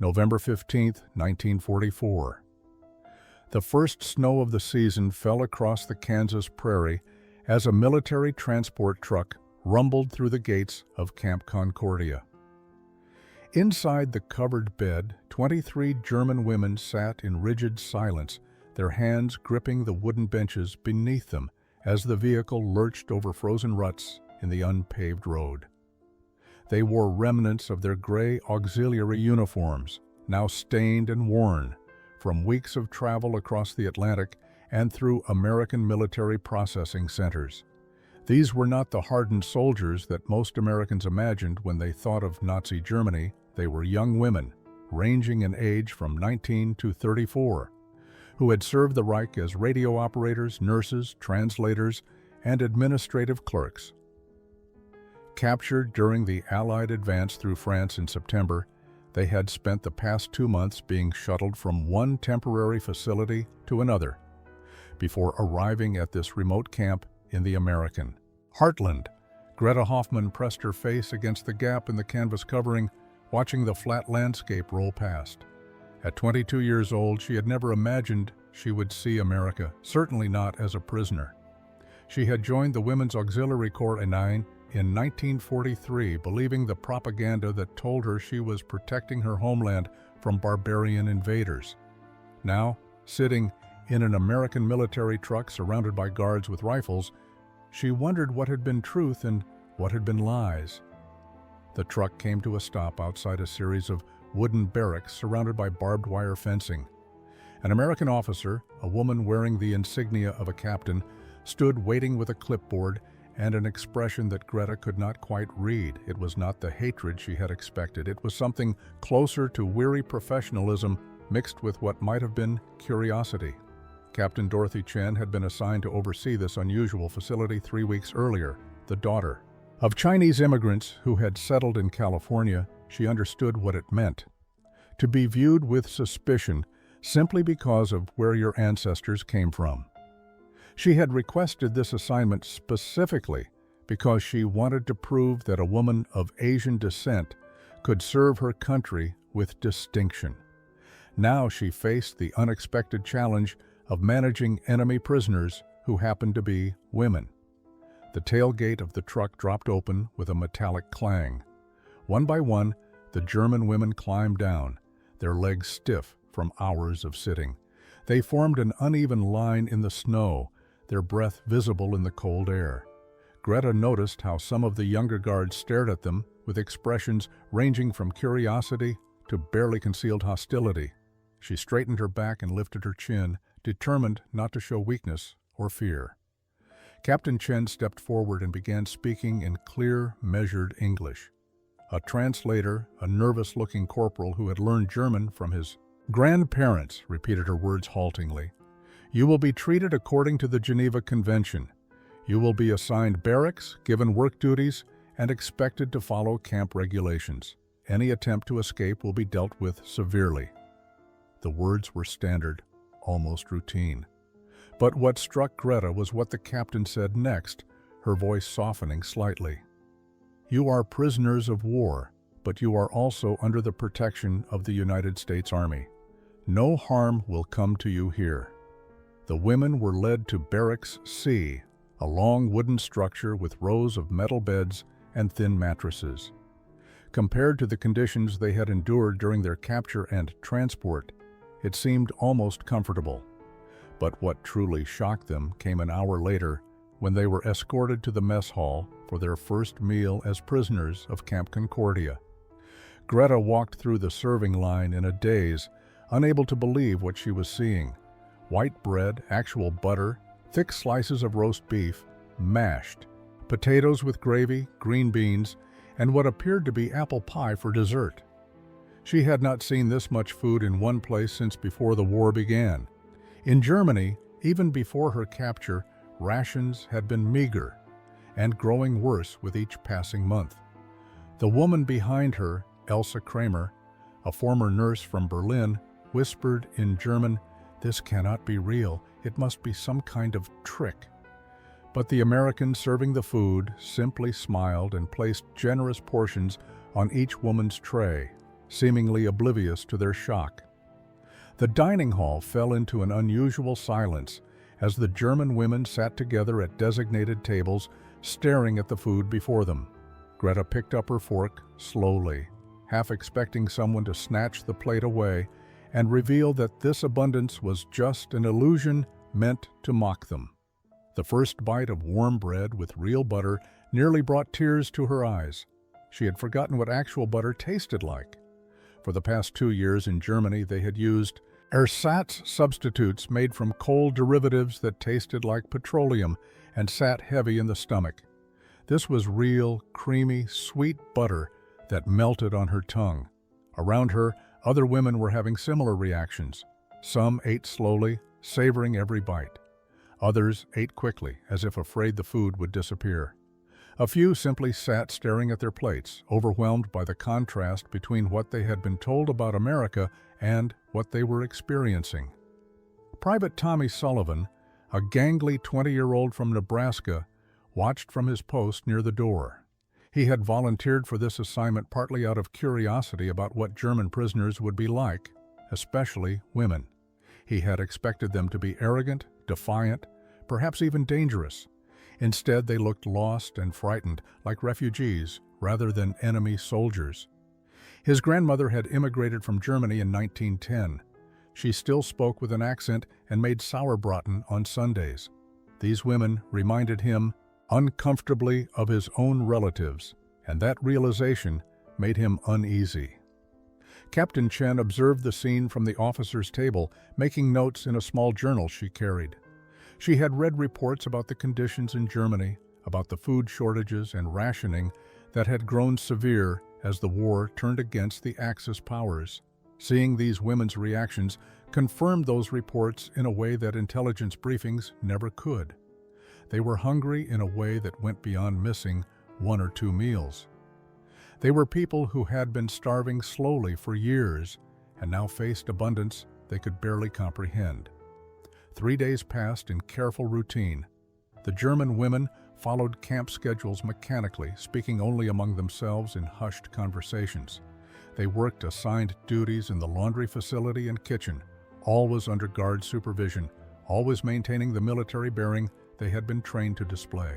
November 15, 1944. The first snow of the season fell across the Kansas prairie as a military transport truck rumbled through the gates of Camp Concordia. Inside the covered bed, 23 German women sat in rigid silence, their hands gripping the wooden benches beneath them as the vehicle lurched over frozen ruts in the unpaved road. They wore remnants of their gray auxiliary uniforms, now stained and worn, from weeks of travel across the Atlantic and through American military processing centers. These were not the hardened soldiers that most Americans imagined when they thought of Nazi Germany. They were young women, ranging in age from 19 to 34, who had served the Reich as radio operators, nurses, translators, and administrative clerks. Captured during the Allied advance through France in September, they had spent the past 2 months being shuttled from one temporary facility to another, before arriving at this remote camp in the American heartland. Greta Hoffmann pressed her face against the gap in the canvas covering, watching the flat landscape roll past. At 22 years old, she had never imagined she would see America, certainly not as a prisoner. She had joined the Women's Auxiliary Corps in 1943, believing the propaganda that told her she was protecting her homeland from barbarian invaders. Now, sitting in an American military truck surrounded by guards with rifles, she wondered what had been truth and what had been lies. The truck came to a stop outside a series of wooden barracks surrounded by barbed wire fencing. An American officer, a woman wearing the insignia of a captain, stood waiting with a clipboard and an expression that Greta could not quite read. It was not the hatred she had expected. It was something closer to weary professionalism mixed with what might have been curiosity. Captain Dorothy Chen had been assigned to oversee this unusual facility 3 weeks earlier. The daughter of Chinese immigrants who had settled in California, she understood what it meant to be viewed with suspicion simply because of where your ancestors came from. She had requested this assignment specifically because she wanted to prove that a woman of Asian descent could serve her country with distinction. Now she faced the unexpected challenge of managing enemy prisoners who happened to be women. The tailgate of the truck dropped open with a metallic clang. One by one, the German women climbed down, their legs stiff from hours of sitting. They formed an uneven line in the snow, their breath visible in the cold air. Greta noticed how some of the younger guards stared at them with expressions ranging from curiosity to barely concealed hostility. She straightened her back and lifted her chin, determined not to show weakness or fear. Captain Chen stepped forward and began speaking in clear, measured English. A translator, a nervous-looking corporal who had learned German from his grandparents, repeated her words haltingly. You will be treated according to the Geneva Convention. You will be assigned barracks, given work duties, and expected to follow camp regulations. Any attempt to escape will be dealt with severely. The words were standard, almost routine. But what struck Greta was what the captain said next, her voice softening slightly. You are prisoners of war, but you are also under the protection of the United States Army. No harm will come to you here. The women were led to Barracks C, a long wooden structure with rows of metal beds and thin mattresses. Compared to the conditions they had endured during their capture and transport, it seemed almost comfortable. But what truly shocked them came an hour later when they were escorted to the mess hall for their first meal as prisoners of Camp Concordia. Greta walked through the serving line in a daze, unable to believe what she was seeing. White bread, actual butter, thick slices of roast beef, mashed, potatoes with gravy, green beans, and what appeared to be apple pie for dessert. She had not seen this much food in one place since before the war began. In Germany, even before her capture, rations had been meager and growing worse with each passing month. The woman behind her, Elsa Kramer, a former nurse from Berlin, whispered in German, "This cannot be real. It must be some kind of trick." But the American serving the food simply smiled and placed generous portions on each woman's tray, seemingly oblivious to their shock. The dining hall fell into an unusual silence as the German women sat together at designated tables, staring at the food before them. Greta picked up her fork slowly, half expecting someone to snatch the plate away and reveal that this abundance was just an illusion meant to mock them. The first bite of warm bread with real butter nearly brought tears to her eyes. She had forgotten what actual butter tasted like. For the past 2 years in Germany, they had used ersatz substitutes made from coal derivatives that tasted like petroleum and sat heavy in the stomach. This was real, creamy, sweet butter that melted on her tongue. Around her, other women were having similar reactions. Some ate slowly, savoring every bite. Others ate quickly, as if afraid the food would disappear. A few simply sat staring at their plates, overwhelmed by the contrast between what they had been told about America and what they were experiencing. Private Tommy Sullivan, a gangly 20-year-old from Nebraska, watched from his post near the door. He had volunteered for this assignment partly out of curiosity about what German prisoners would be like, especially women. He had expected them to be arrogant, defiant, perhaps even dangerous. Instead, they looked lost and frightened, like refugees rather than enemy soldiers. His grandmother had immigrated from Germany in 1910. She still spoke with an accent and made sauerbraten on Sundays. These women reminded him uncomfortably of his own relatives, and that realization made him uneasy. Captain Chen observed the scene from the officer's table, making notes in a small journal she carried. She had read reports about the conditions in Germany, about the food shortages and rationing that had grown severe as the war turned against the Axis powers. Seeing these women's reactions confirmed those reports in a way that intelligence briefings never could. They were hungry in a way that went beyond missing 1 or 2 meals. They were people who had been starving slowly for years and now faced abundance they could barely comprehend. 3 days passed in careful routine. The German women followed camp schedules mechanically, speaking only among themselves in hushed conversations. They worked assigned duties in the laundry facility and kitchen, always under guard supervision, always maintaining the military bearing they had been trained to display.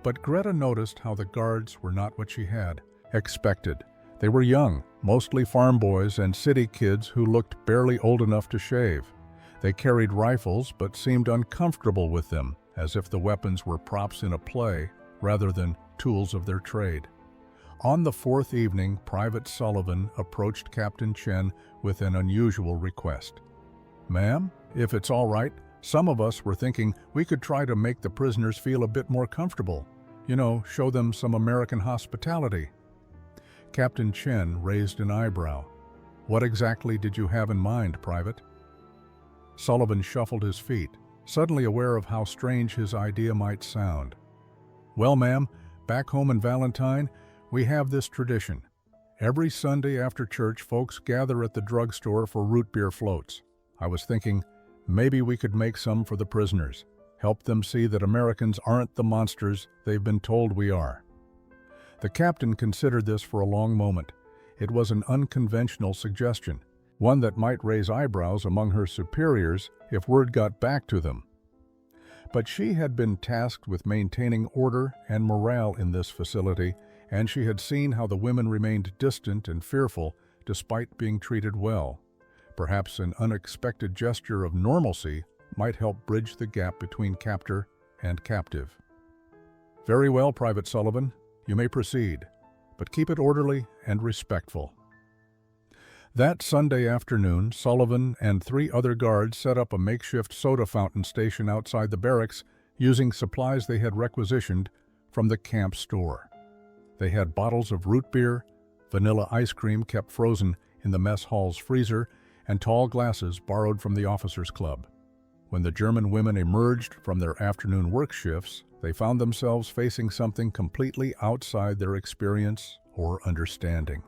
But Greta noticed how the guards were not what she had expected. They were young, mostly farm boys and city kids who looked barely old enough to shave. They carried rifles but seemed uncomfortable with them, as if the weapons were props in a play rather than tools of their trade. On the 4th evening, Private Sullivan approached Captain Chen with an unusual request. "Ma'am, if it's all right, some of us were thinking we could try to make the prisoners feel a bit more comfortable. Show them some American hospitality." Captain Chen raised an eyebrow. "What exactly did you have in mind, Private?" Sullivan shuffled his feet, suddenly aware of how strange his idea might sound. "Well, ma'am, back home in Valentine, we have this tradition. Every Sunday after church, folks gather at the drugstore for root beer floats. I was thinking maybe we could make some for the prisoners, help them see that Americans aren't the monsters they've been told we are." The captain considered this for a long moment. It was an unconventional suggestion, one that might raise eyebrows among her superiors if word got back to them. But she had been tasked with maintaining order and morale in this facility, and she had seen how the women remained distant and fearful despite being treated well. Perhaps an unexpected gesture of normalcy might help bridge the gap between captor and captive. "Very well, Private Sullivan, you may proceed, but keep it orderly and respectful." That Sunday afternoon, Sullivan and 3 other guards set up a makeshift soda fountain station outside the barracks using supplies they had requisitioned from the camp store. They had bottles of root beer, vanilla ice cream kept frozen in the mess hall's freezer, and tall glasses borrowed from the officers' club. When the German women emerged from their afternoon work shifts, they found themselves facing something completely outside their experience or understanding.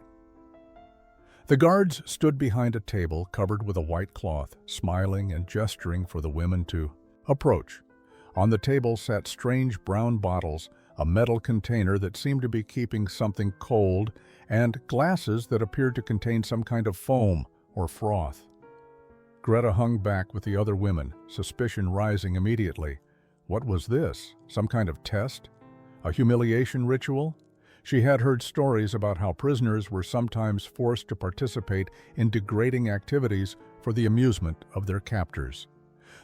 The guards stood behind a table covered with a white cloth, smiling and gesturing for the women to approach. On the table sat strange brown bottles, a metal container that seemed to be keeping something cold, and glasses that appeared to contain some kind of foam or froth. Greta hung back with the other women, suspicion rising immediately. What was this? Some kind of test? A humiliation ritual? She had heard stories about how prisoners were sometimes forced to participate in degrading activities for the amusement of their captors.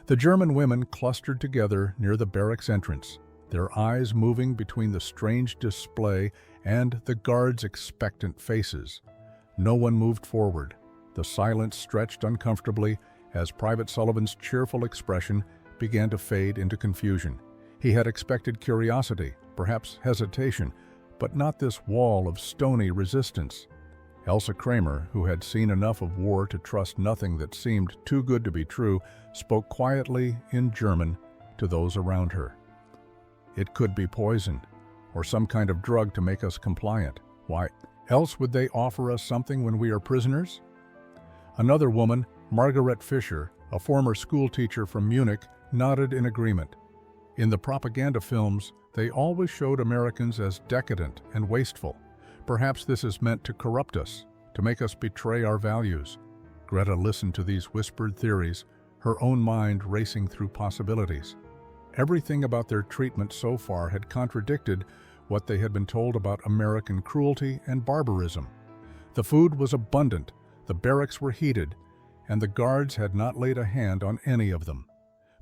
The German women clustered together near the barracks entrance, their eyes moving between the strange display and the guards' expectant faces. No one moved forward. The silence stretched uncomfortably as Private Sullivan's cheerful expression began to fade into confusion. He had expected curiosity, perhaps hesitation, but not this wall of stony resistance. Elsa Kramer, who had seen enough of war to trust nothing that seemed too good to be true, spoke quietly in German to those around her. It could be poison, or some kind of drug to make us compliant. Why else would they offer us something when we are prisoners? Another woman, Margaret Fisher, a former schoolteacher from Munich, nodded in agreement. In the propaganda films, they always showed Americans as decadent and wasteful. Perhaps this is meant to corrupt us, to make us betray our values. Greta listened to these whispered theories, her own mind racing through possibilities. Everything about their treatment so far had contradicted what they had been told about American cruelty and barbarism. The food was abundant, the barracks were heated, and the guards had not laid a hand on any of them.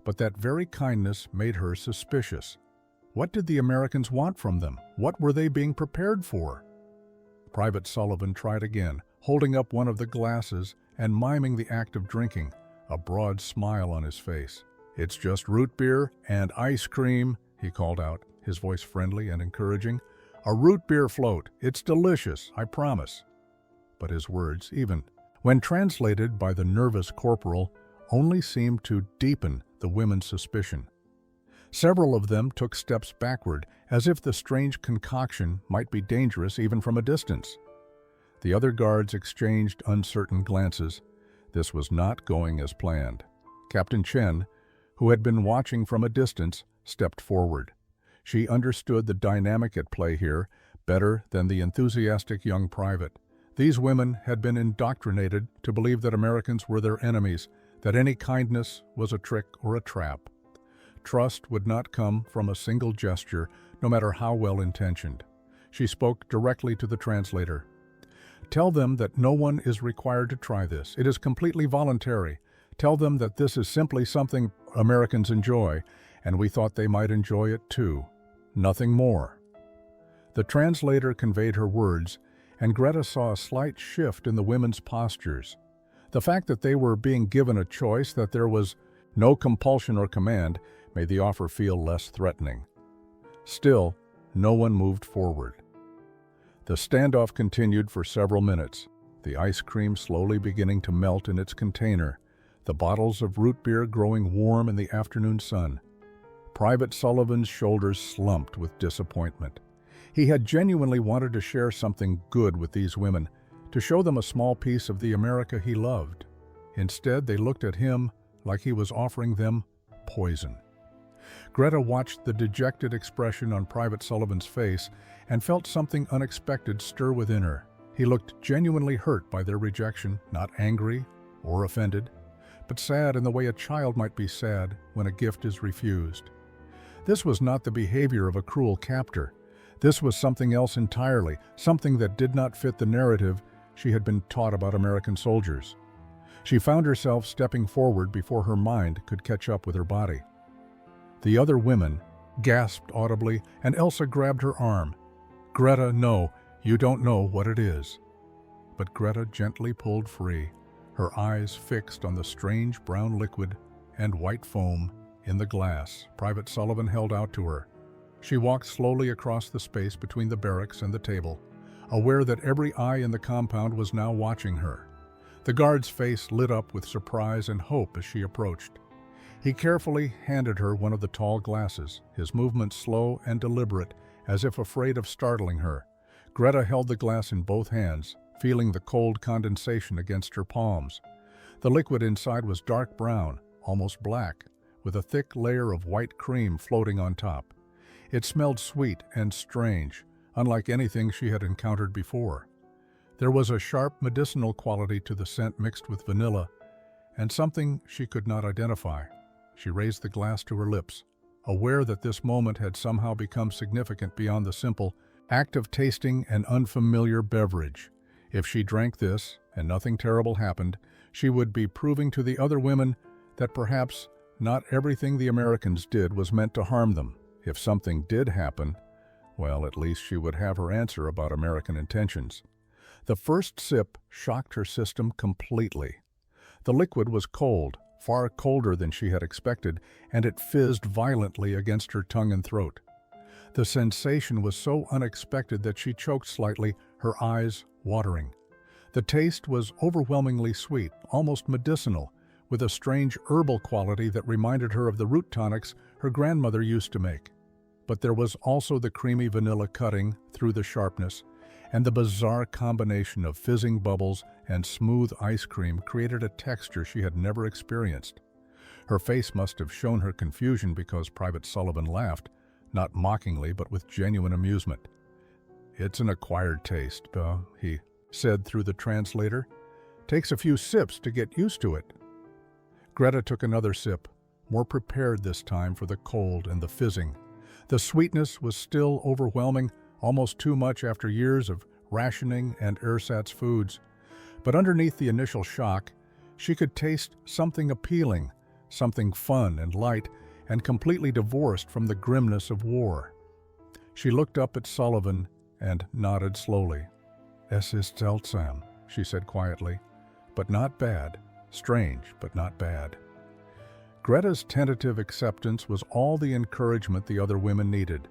But that very kindness made her suspicious. What did the Americans want from them? What were they being prepared for? Private Sullivan tried again, holding up one of the glasses and miming the act of drinking, a broad smile on his face. "It's just root beer and ice cream," he called out, his voice friendly and encouraging. "A root beer float. It's delicious, I promise." But his words, even when translated by the nervous corporal, only seemed to deepen the women's suspicion. Several of them took steps backward, as if the strange concoction might be dangerous even from a distance. The other guards exchanged uncertain glances. This was not going as planned. Captain Chen, who had been watching from a distance, stepped forward. She understood the dynamic at play here better than the enthusiastic young private. These women had been indoctrinated to believe that Americans were their enemies, that any kindness was a trick or a trap. Trust would not come from a single gesture, no matter how well-intentioned. She spoke directly to the translator. "Tell them that no one is required to try this. It is completely voluntary. Tell them that this is simply something Americans enjoy, and we thought they might enjoy it too. Nothing more." The translator conveyed her words, and Greta saw a slight shift in the women's postures. The fact that they were being given a choice, that there was no compulsion or command, made the offer feel less threatening. Still, no one moved forward. The standoff continued for several minutes, the ice cream slowly beginning to melt in its container, the bottles of root beer growing warm in the afternoon sun. Private Sullivan's shoulders slumped with disappointment. He had genuinely wanted to share something good with these women, to show them a small piece of the America he loved. Instead, they looked at him like he was offering them poison. Greta watched the dejected expression on Private Sullivan's face and felt something unexpected stir within her. He looked genuinely hurt by their rejection, not angry or offended, but sad in the way a child might be sad when a gift is refused. This was not the behavior of a cruel captor. This was something else entirely, something that did not fit the narrative she had been taught about American soldiers. She found herself stepping forward before her mind could catch up with her body. The other women gasped audibly, and Elsa grabbed her arm. "Greta, no, you don't know what it is." But Greta gently pulled free, her eyes fixed on the strange brown liquid and white foam in the glass Private Sullivan held out to her. She walked slowly across the space between the barracks and the table, aware that every eye in the compound was now watching her. The guard's face lit up with surprise and hope as she approached. He carefully handed her one of the tall glasses, his movements slow and deliberate, as if afraid of startling her. Greta held the glass in both hands, feeling the cold condensation against her palms. The liquid inside was dark brown, almost black, with a thick layer of white cream floating on top. It smelled sweet and strange, unlike anything she had encountered before. There was a sharp medicinal quality to the scent mixed with vanilla, and something she could not identify. She raised the glass to her lips, aware that this moment had somehow become significant beyond the simple act of tasting an unfamiliar beverage. If she drank this, and nothing terrible happened, she would be proving to the other women that perhaps not everything the Americans did was meant to harm them. If something did happen, well, at least she would have her answer about American intentions. The first sip shocked her system completely. The liquid was cold, far colder than she had expected, and it fizzed violently against her tongue and throat. The sensation was so unexpected that she choked slightly, her eyes watering. The taste was overwhelmingly sweet, almost medicinal, with a strange herbal quality that reminded her of the root tonics her grandmother used to make. But there was also the creamy vanilla cutting through the sharpness, and the bizarre combination of fizzing bubbles and smooth ice cream created a texture she had never experienced. Her face must have shown her confusion because Private Sullivan laughed, not mockingly but with genuine amusement. "It's an acquired taste, he said through the translator. "Takes a few sips to get used to it." Greta took another sip, more prepared this time for the cold and the fizzing. The sweetness was still overwhelming, almost too much after years of rationing and ersatz foods. But underneath the initial shock, she could taste something appealing, something fun and light, and completely divorced from the grimness of war. She looked up at Sullivan and nodded slowly. "Es ist seltsam," she said quietly, "but not bad. Strange, but not bad." Greta's tentative acceptance was all the encouragement the other women needed.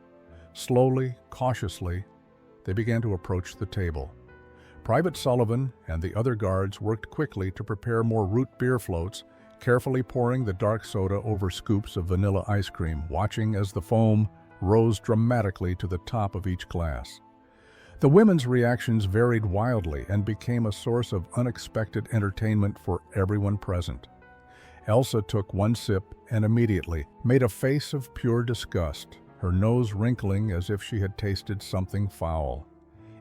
Slowly, cautiously, they began to approach the table. Private Sullivan and the other guards worked quickly to prepare more root beer floats, carefully pouring the dark soda over scoops of vanilla ice cream, watching as the foam rose dramatically to the top of each glass. The women's reactions varied wildly and became a source of unexpected entertainment for everyone present. Elsa took one sip and immediately made a face of pure disgust, her nose wrinkling as if she had tasted something foul.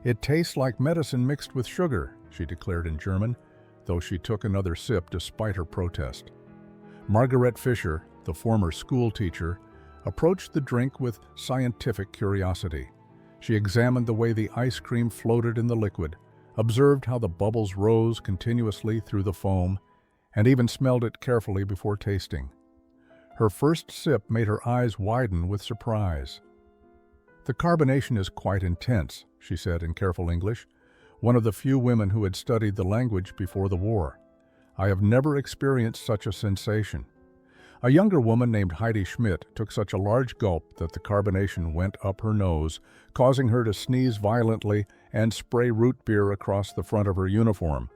"It tastes like medicine mixed with sugar," she declared in German, though she took another sip despite her protest. Margaret Fisher, the former school teacher, approached the drink with scientific curiosity. She examined the way the ice cream floated in the liquid, observed how the bubbles rose continuously through the foam, and even smelled it carefully before tasting. Her first sip made her eyes widen with surprise. "The carbonation is quite intense," she said in careful English, one of the few women who had studied the language before the war. "I have never experienced such a sensation." A younger woman named Heidi Schmidt took such a large gulp that the carbonation went up her nose, causing her to sneeze violently and spray root beer across the front of her uniform.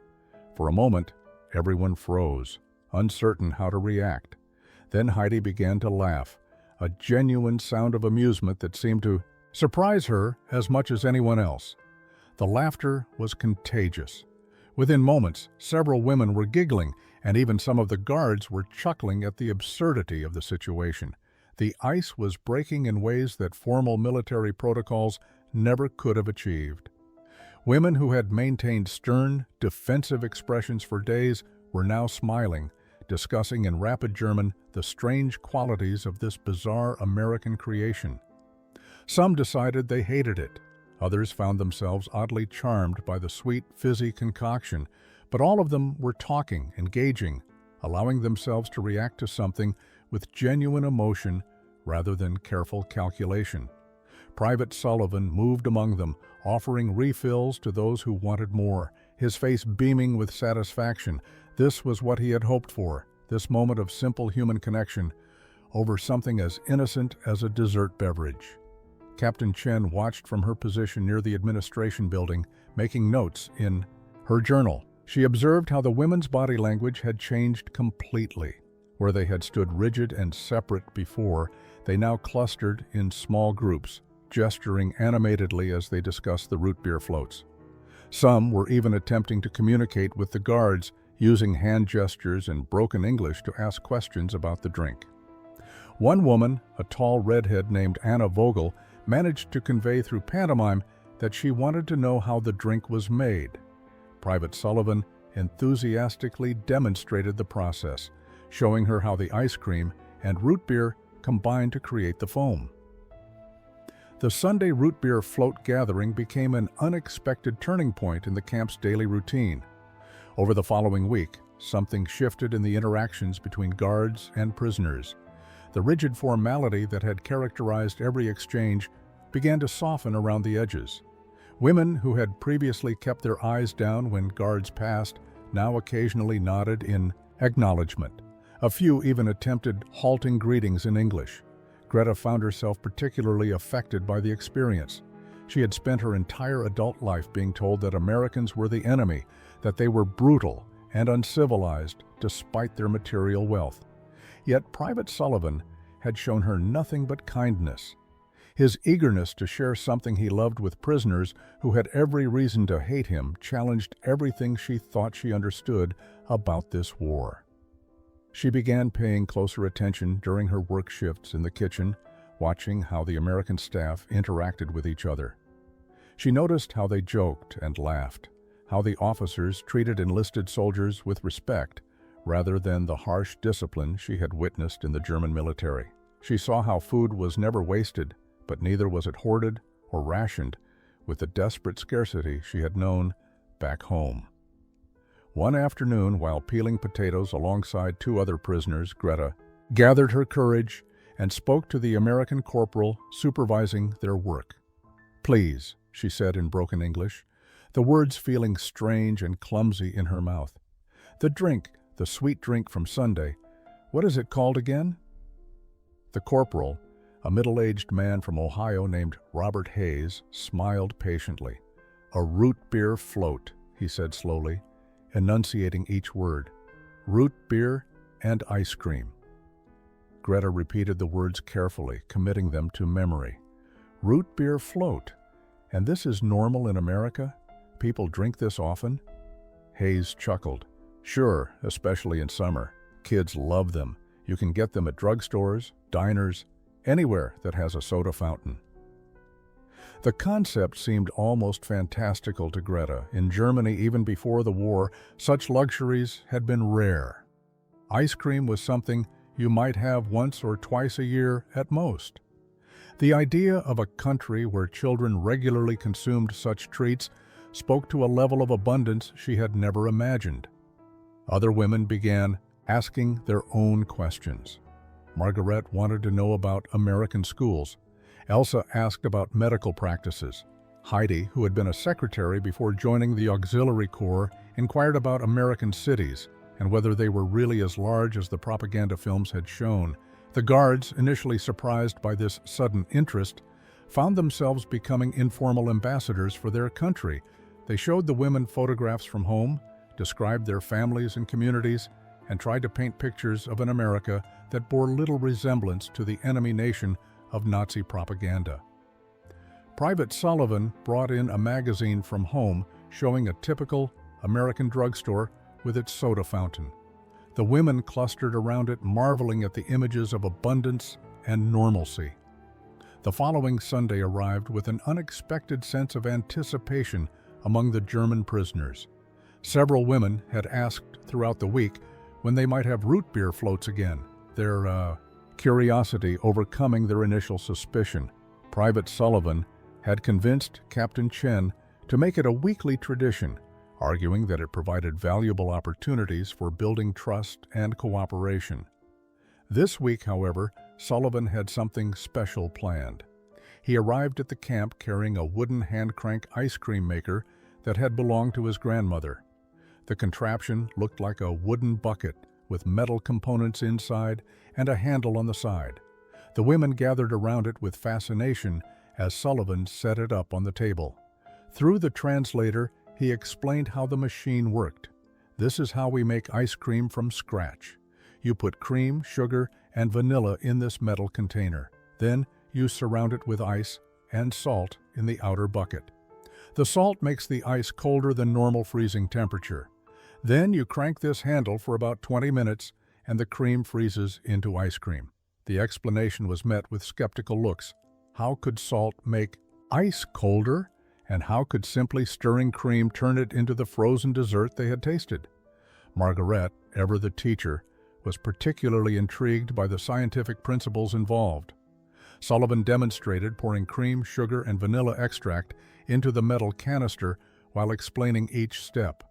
For a moment, everyone froze, uncertain how to react. Then Heidi began to laugh, a genuine sound of amusement that seemed to surprise her as much as anyone else. The laughter was contagious. Within moments, several women were giggling, and even some of the guards were chuckling at the absurdity of the situation. The ice was breaking in ways that formal military protocols never could have achieved. Women who had maintained stern, defensive expressions for days were now smiling, discussing in rapid German the strange qualities of this bizarre American creation. Some decided they hated it. Others found themselves oddly charmed by the sweet, fizzy concoction, but all of them were talking, engaging, allowing themselves to react to something with genuine emotion rather than careful calculation. Private Sullivan moved among them, offering refills to those who wanted more, his face beaming with satisfaction. This was what he had hoped for, this moment of simple human connection over something as innocent as a dessert beverage. Captain Chen watched from her position near the administration building, making notes in her journal. She observed how the women's body language had changed completely. Where they had stood rigid and separate before, they now clustered in small groups, gesturing animatedly as they discussed the root beer floats. Some were even attempting to communicate with the guards, using hand gestures and broken English to ask questions about the drink. One woman, a tall redhead named Anna Vogel, managed to convey through pantomime that she wanted to know how the drink was made. Private Sullivan enthusiastically demonstrated the process, showing her how the ice cream and root beer combined to create the foam. The Sunday root beer float gathering became an unexpected turning point in the camp's daily routine. Over the following week, something shifted in the interactions between guards and prisoners. The rigid formality that had characterized every exchange began to soften around the edges. Women who had previously kept their eyes down when guards passed now occasionally nodded in acknowledgement. A few even attempted halting greetings in English. Greta found herself particularly affected by the experience. She had spent her entire adult life being told that Americans were the enemy, that they were brutal and uncivilized despite their material wealth. Yet Private Sullivan had shown her nothing but kindness. His eagerness to share something he loved with prisoners who had every reason to hate him challenged everything she thought she understood about this war. She began paying closer attention during her work shifts in the kitchen, watching how the American staff interacted with each other. She noticed how they joked and laughed, how the officers treated enlisted soldiers with respect rather than the harsh discipline she had witnessed in the German military. She saw how food was never wasted, but neither was it hoarded or rationed with the desperate scarcity she had known back home. One afternoon, while peeling potatoes alongside two other prisoners, Greta gathered her courage and spoke to the American corporal supervising their work. "Please," she said in broken English, the words feeling strange and clumsy in her mouth. "The drink, the sweet drink from Sunday, what is it called again?" The corporal, a middle-aged man from Ohio named Robert Hayes, smiled patiently. "A root beer float," he said slowly, enunciating each word. "Root beer and ice cream." Greta repeated the words carefully, committing them to memory. "Root beer float. And this is normal in America? People drink this often?" Hayes chuckled. "Sure, especially in summer. Kids love them. You can get them at drugstores, diners, anywhere that has a soda fountain." The concept seemed almost fantastical to Greta. In Germany, even before the war, such luxuries had been rare. Ice cream was something you might have once or twice a year at most. The idea of a country where children regularly consumed such treats spoke to a level of abundance she had never imagined. Other women began asking their own questions. Margaret wanted to know about American schools. Elsa asked about medical practices. Heidi, who had been a secretary before joining the Auxiliary Corps, inquired about American cities and whether they were really as large as the propaganda films had shown. The guards, initially surprised by this sudden interest, found themselves becoming informal ambassadors for their country. They showed the women photographs from home, described their families and communities, and tried to paint pictures of an America that bore little resemblance to the enemy nation of Nazi propaganda. Private Sullivan brought in a magazine from home showing a typical American drugstore with its soda fountain. The women clustered around it, marveling at the images of abundance and normalcy. The following Sunday arrived with an unexpected sense of anticipation among the German prisoners. Several women had asked throughout the week when they might have root beer floats again, their curiosity overcoming their initial suspicion. Private Sullivan had convinced Captain Chen to make it a weekly tradition, arguing that it provided valuable opportunities for building trust and cooperation. This week, however, Sullivan had something special planned. He arrived at the camp carrying a wooden hand-crank ice cream maker that had belonged to his grandmother. The contraption looked like a wooden bucket with metal components inside and a handle on the side. The women gathered around it with fascination as Sullivan set it up on the table. Through the translator, he explained how the machine worked. "This is how we make ice cream from scratch. You put cream, sugar, and vanilla in this metal container. Then you surround it with ice and salt in the outer bucket. The salt makes the ice colder than normal freezing temperature. Then you crank this handle for about 20 minutes and the cream freezes into ice cream. The explanation was met with skeptical looks. How could salt make ice colder? And how could simply stirring cream turn it into the frozen dessert they had tasted? Margaret, ever the teacher, was particularly intrigued by the scientific principles involved. Sullivan demonstrated pouring cream, sugar, and vanilla extract into the metal canister while explaining each step.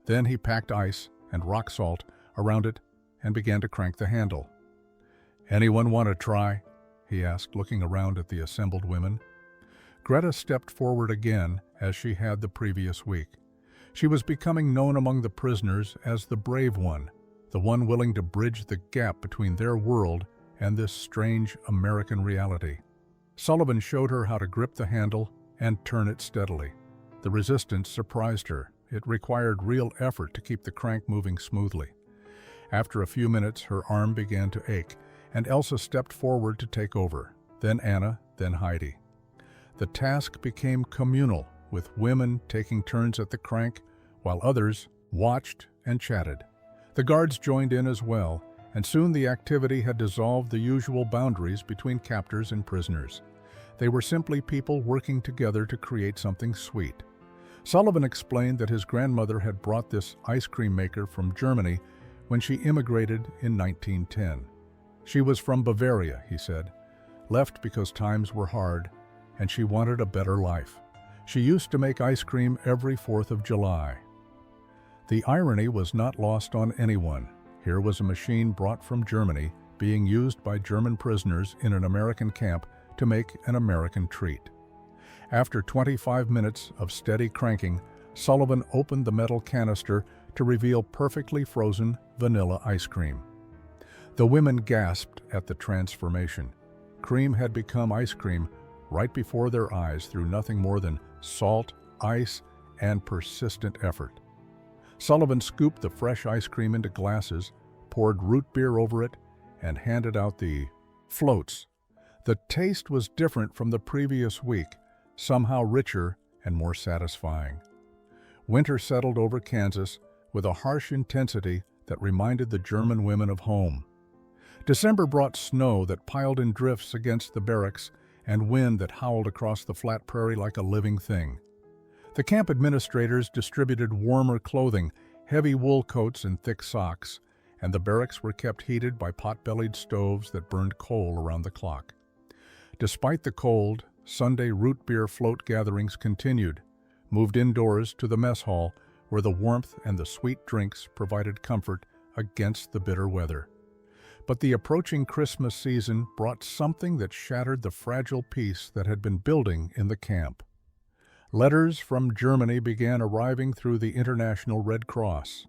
Then he packed ice and rock salt around it and began to crank the handle. "Anyone want to try?" he asked, looking around at the assembled women. Greta stepped forward again as she had the previous week. She was becoming known among the prisoners as the brave one, the one willing to bridge the gap between their world and this strange American reality. Sullivan showed her how to grip the handle and turn it steadily. The resistance surprised her. It required real effort to keep the crank moving smoothly. After a few minutes, her arm began to ache, and Elsa stepped forward to take over, then Anna, then Heidi. The task became communal, with women taking turns at the crank, while others watched and chatted. The guards joined in as well, and soon the activity had dissolved the usual boundaries between captors and prisoners. They were simply people working together to create something sweet. Sullivan explained that his grandmother had brought this ice cream maker from Germany when she immigrated in 1910. She was from Bavaria, he said, left because times were hard, and she wanted a better life. She used to make ice cream every 4th of July. The irony was not lost on anyone. Here was a machine brought from Germany being used by German prisoners in an American camp to make an American treat. After 25 minutes of steady cranking, Sullivan opened the metal canister to reveal perfectly frozen vanilla ice cream. The women gasped at the transformation. Cream had become ice cream right before their eyes through nothing more than salt, ice, and persistent effort. Sullivan scooped the fresh ice cream into glasses, poured root beer over it, and handed out the floats. The taste was different from the previous week, somehow richer and more satisfying. Winter settled over Kansas with a harsh intensity that reminded the German women of home. December brought snow that piled in drifts against the barracks and wind that howled across the flat prairie like a living thing. The camp administrators distributed warmer clothing, heavy wool coats and thick socks, and the barracks were kept heated by pot-bellied stoves that burned coal around the clock. Despite the cold, Sunday root beer float gatherings continued, moved indoors to the mess hall where the warmth and the sweet drinks provided comfort against the bitter weather. But the approaching Christmas season brought something that shattered the fragile peace that had been building in the camp. Letters from Germany began arriving through the International Red Cross.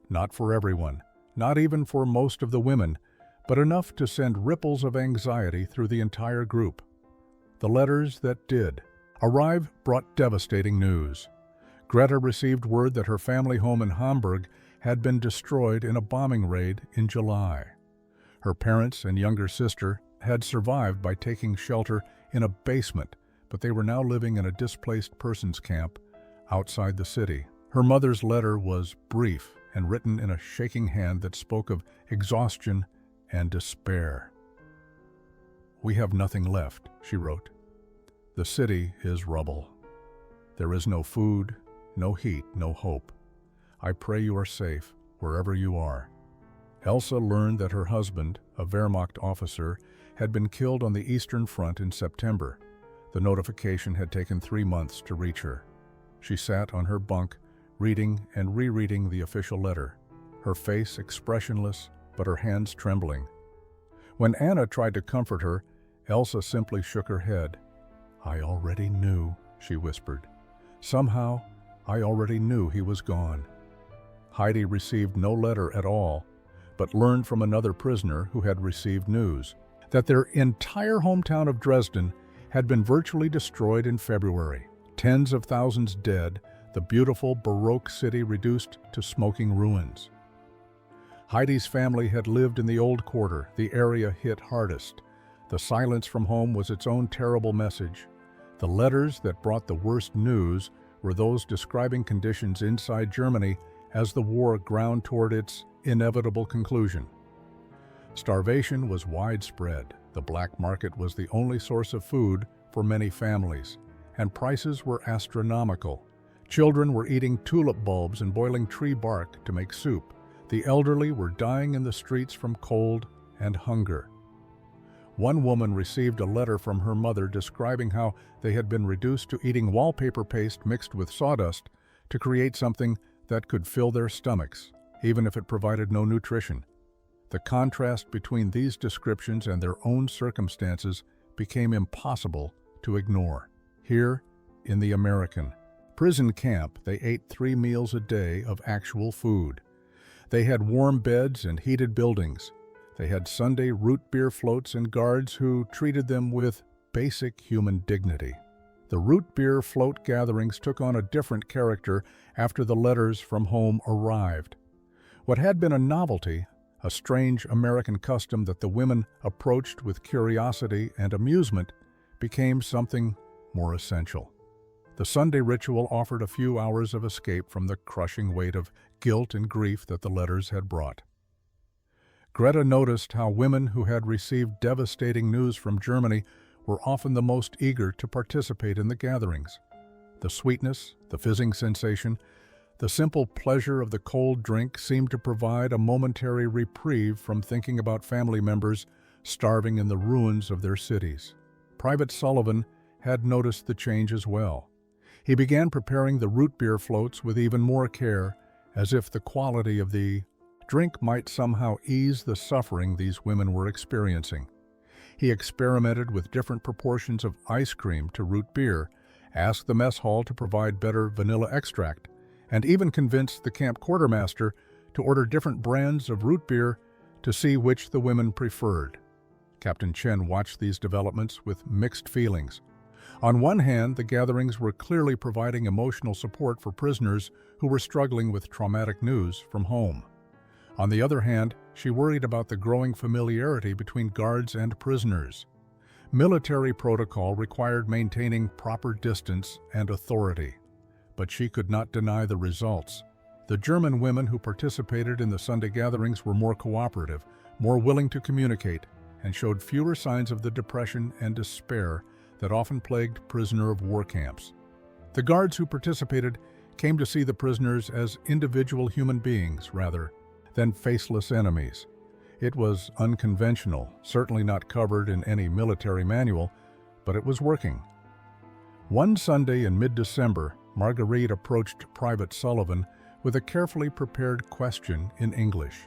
Not for everyone, not even for most of the women, but enough to send ripples of anxiety through the entire group. The letters that did arrive brought devastating news. Greta received word that her family home in Hamburg had been destroyed in a bombing raid in July. Her parents and younger sister had survived by taking shelter in a basement, but they were now living in a displaced persons camp outside the city. Her mother's letter was brief and written in a shaking hand that spoke of exhaustion and despair. "We have nothing left," she wrote. "The city is rubble. There is no food, no heat, no hope. I pray you are safe wherever you are." Elsa learned that her husband, a Wehrmacht officer, had been killed on the Eastern Front in September. The notification had taken 3 months to reach her. She sat on her bunk, reading and rereading the official letter, her face expressionless, but her hands trembling. When Anna tried to comfort her, Elsa simply shook her head. "I already knew," she whispered. "Somehow, I already knew he was gone." Heidi received no letter at all, but learned from another prisoner who had received news that their entire hometown of Dresden had been virtually destroyed in February. Tens of thousands dead, the beautiful Baroque city reduced to smoking ruins. Heidi's family had lived in the old quarter, the area hit hardest. The silence from home was its own terrible message. The letters that brought the worst news were those describing conditions inside Germany as the war ground toward its inevitable conclusion. Starvation was widespread. The black market was the only source of food for many families, and prices were astronomical. Children were eating tulip bulbs and boiling tree bark to make soup. The elderly were dying in the streets from cold and hunger. One woman received a letter from her mother describing how they had been reduced to eating wallpaper paste mixed with sawdust to create something that could fill their stomachs, even if it provided no nutrition. The contrast between these descriptions and their own circumstances became impossible to ignore. Here, in the American prison camp, they ate 3 meals a day of actual food. They had warm beds and heated buildings. They had Sunday root beer floats and guards who treated them with basic human dignity. The root beer float gatherings took on a different character after the letters from home arrived. What had been a novelty, a strange American custom that the women approached with curiosity and amusement, became something more essential. The Sunday ritual offered a few hours of escape from the crushing weight of guilt and grief that the letters had brought. Greta noticed how women who had received devastating news from Germany were often the most eager to participate in the gatherings. The sweetness, the fizzing sensation, the simple pleasure of the cold drink seemed to provide a momentary reprieve from thinking about family members starving in the ruins of their cities. Private Sullivan had noticed the change as well. He began preparing the root beer floats with even more care, as if the quality of the drink might somehow ease the suffering these women were experiencing. He experimented with different proportions of ice cream to root beer, asked the mess hall to provide better vanilla extract, and even convinced the camp quartermaster to order different brands of root beer to see which the women preferred. Captain Chen watched these developments with mixed feelings. On one hand, the gatherings were clearly providing emotional support for prisoners who were struggling with traumatic news from home. On the other hand, she worried about the growing familiarity between guards and prisoners. Military protocol required maintaining proper distance and authority, but she could not deny the results. The German women who participated in the Sunday gatherings were more cooperative, more willing to communicate, and showed fewer signs of the depression and despair that often plagued prisoner of war camps. The guards who participated came to see the prisoners as individual human beings rather than faceless enemies. It was unconventional, certainly not covered in any military manual, but it was working. One Sunday in mid-December, Marguerite approached Private Sullivan with a carefully prepared question in English.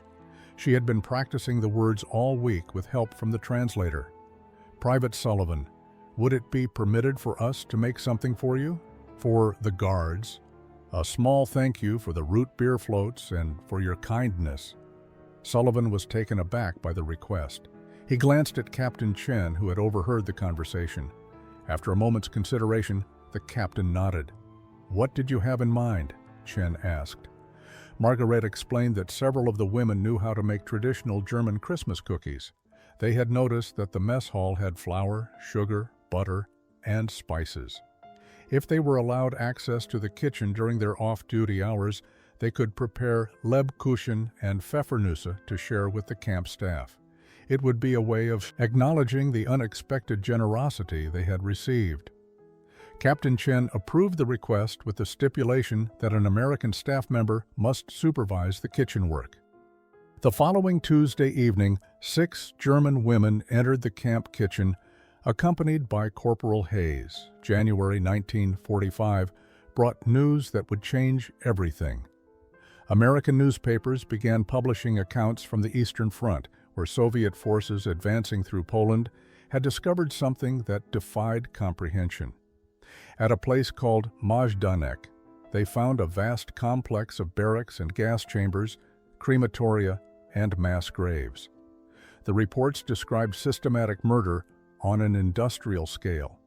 She had been practicing the words all week with help from the translator. "Private Sullivan, would it be permitted for us to make something for you? For the guards? A small thank you for the root beer floats and for your kindness." Sullivan was taken aback by the request. He glanced at Captain Chen, who had overheard the conversation. After a moment's consideration, the captain nodded. "What did you have in mind?" Chen asked. Margaret explained that several of the women knew how to make traditional German Christmas cookies. They had noticed that the mess hall had flour, sugar, butter, and spices. If they were allowed access to the kitchen during their off-duty hours, they could prepare Lebkuchen and Pfeffernusse to share with the camp staff. It would be a way of acknowledging the unexpected generosity they had received. Captain Chen approved the request with the stipulation that an American staff member must supervise the kitchen work. The following Tuesday evening, 6 German women entered the camp kitchen, accompanied by Corporal Hayes. January 1945 brought news that would change everything. American newspapers began publishing accounts from the Eastern Front, where Soviet forces advancing through Poland had discovered something that defied comprehension. At a place called Majdanek, they found a vast complex of barracks and gas chambers, crematoria, and mass graves. The reports described systematic murder on an industrial scale,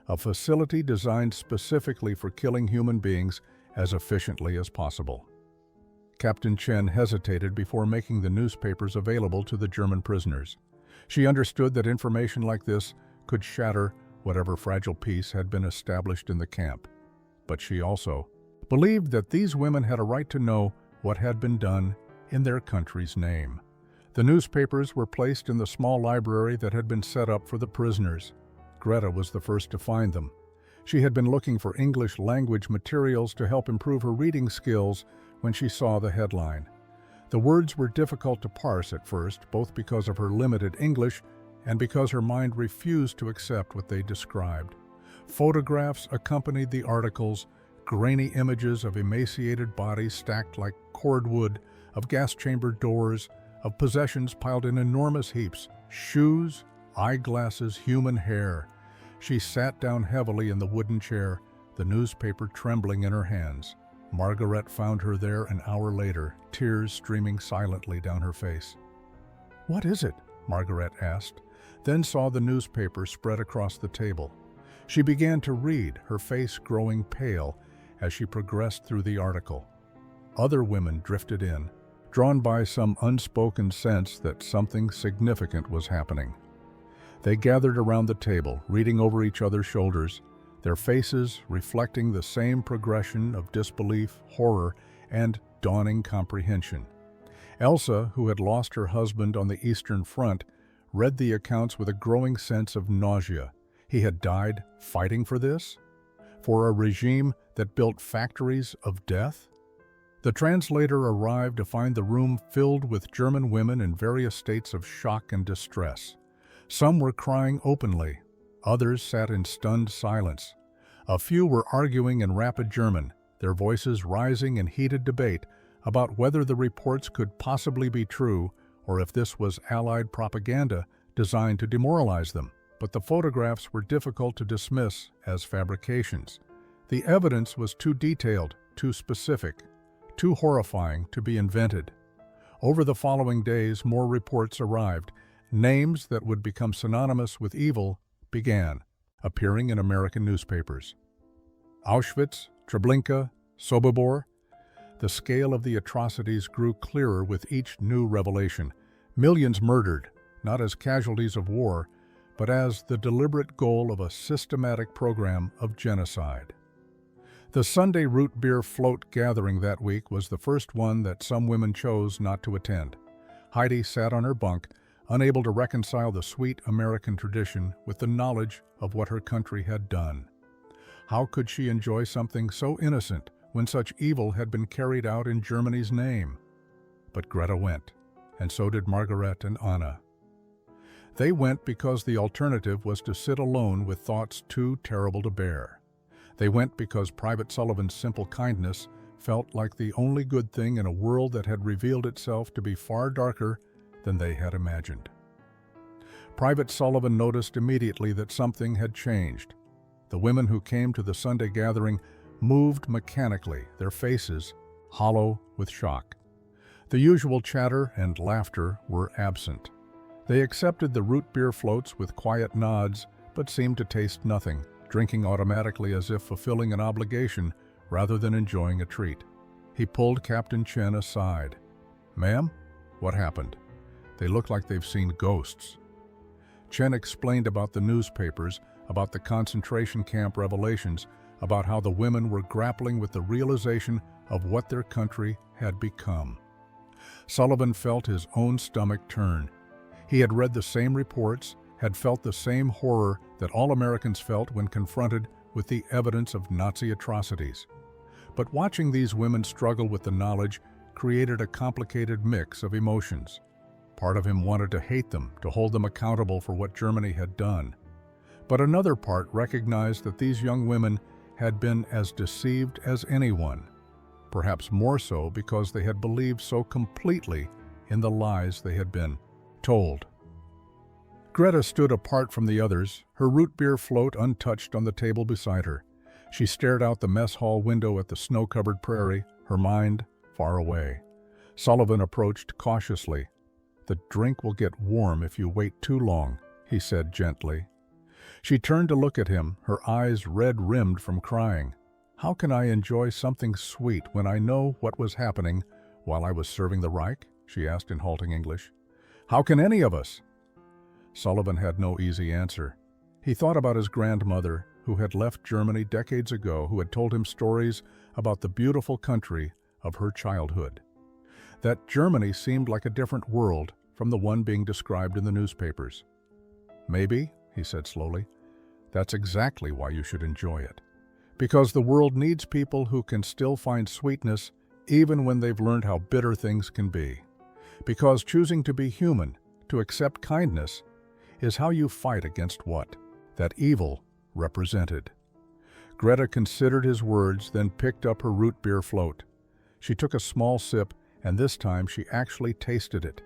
a facility designed specifically for killing human beings as efficiently as possible. Captain Chen hesitated before making the newspapers available to the German prisoners. She understood that information like this could shatter whatever fragile peace had been established in the camp. But she also believed that these women had a right to know what had been done in their country's name. The newspapers were placed in the small library that had been set up for the prisoners. Greta was the first to find them. She had been looking for English language materials to help improve her reading skills when she saw the headline. The words were difficult to parse at first, both because of her limited English and because her mind refused to accept what they described. Photographs accompanied the articles, grainy images of emaciated bodies stacked like cordwood, of gas chamber doors, of possessions piled in enormous heaps, shoes, eyeglasses, human hair. She sat down heavily in the wooden chair, the newspaper trembling in her hands. Margaret found her there an hour later, tears streaming silently down her face. "What is it?" Margaret asked, then saw the newspaper spread across the table. She began to read, her face growing pale as she progressed through the article. Other women drifted in, drawn by some unspoken sense that something significant was happening. They gathered around the table, reading over each other's shoulders, their faces reflecting the same progression of disbelief, horror, and dawning comprehension. Elsa, who had lost her husband on the Eastern Front, read the accounts with a growing sense of nausea. He had died fighting for this? For a regime that built factories of death? The translator arrived to find the room filled with German women in various states of shock and distress. Some were crying openly. Others sat in stunned silence. A few were arguing in rapid German, their voices rising in heated debate about whether the reports could possibly be true or if this was Allied propaganda designed to demoralize them. But the photographs were difficult to dismiss as fabrications. The evidence was too detailed, too specific, too horrifying to be invented. Over the following days, more reports arrived. Names that would become synonymous with evil began appearing in American newspapers. Auschwitz, Treblinka, Sobibor. The scale of the atrocities grew clearer with each new revelation. Millions murdered, not as casualties of war, but as the deliberate goal of a systematic program of genocide. The Sunday root beer float gathering that week was the first one that some women chose not to attend. Heidi sat on her bunk, unable to reconcile the sweet American tradition with the knowledge of what her country had done. How could she enjoy something so innocent when such evil had been carried out in Germany's name? But Greta went, and so did Margaret and Anna. They went because the alternative was to sit alone with thoughts too terrible to bear. They went because Private Sullivan's simple kindness felt like the only good thing in a world that had revealed itself to be far darker than they had imagined. Private Sullivan noticed immediately that something had changed. The women who came to the Sunday gathering moved mechanically, their faces hollow with shock. The usual chatter and laughter were absent. They accepted the root beer floats with quiet nods, but seemed to taste nothing, drinking automatically as if fulfilling an obligation rather than enjoying a treat. He pulled Captain Chen aside. "Ma'am, what happened? They look like they've seen ghosts." Chen explained about the newspapers, about the concentration camp revelations, about how the women were grappling with the realization of what their country had become. Sullivan felt his own stomach turn. He had read the same reports, had felt the same horror that all Americans felt when confronted with the evidence of Nazi atrocities. But watching these women struggle with the knowledge created a complicated mix of emotions. Part of him wanted to hate them, to hold them accountable for what Germany had done. But another part recognized that these young women had been as deceived as anyone, perhaps more so because they had believed so completely in the lies they had been told. Greta stood apart from the others, her root beer float untouched on the table beside her. She stared out the mess hall window at the snow-covered prairie, her mind far away. Sullivan approached cautiously. "The drink will get warm if you wait too long," he said gently. She turned to look at him, her eyes red-rimmed from crying. "How can I enjoy something sweet when I know what was happening while I was serving the Reich?" she asked in halting English. "How can any of us?" Sullivan had no easy answer. He thought about his grandmother, who had left Germany decades ago, who had told him stories about the beautiful country of her childhood. That Germany seemed like a different world from the one being described in the newspapers. "Maybe," he said slowly, "that's exactly why you should enjoy it. Because the world needs people who can still find sweetness even when they've learned how bitter things can be. Because choosing to be human, to accept kindness, is how you fight against what that evil represented." Greta considered his words, then picked up her root beer float. She took a small sip, and this time she actually tasted it.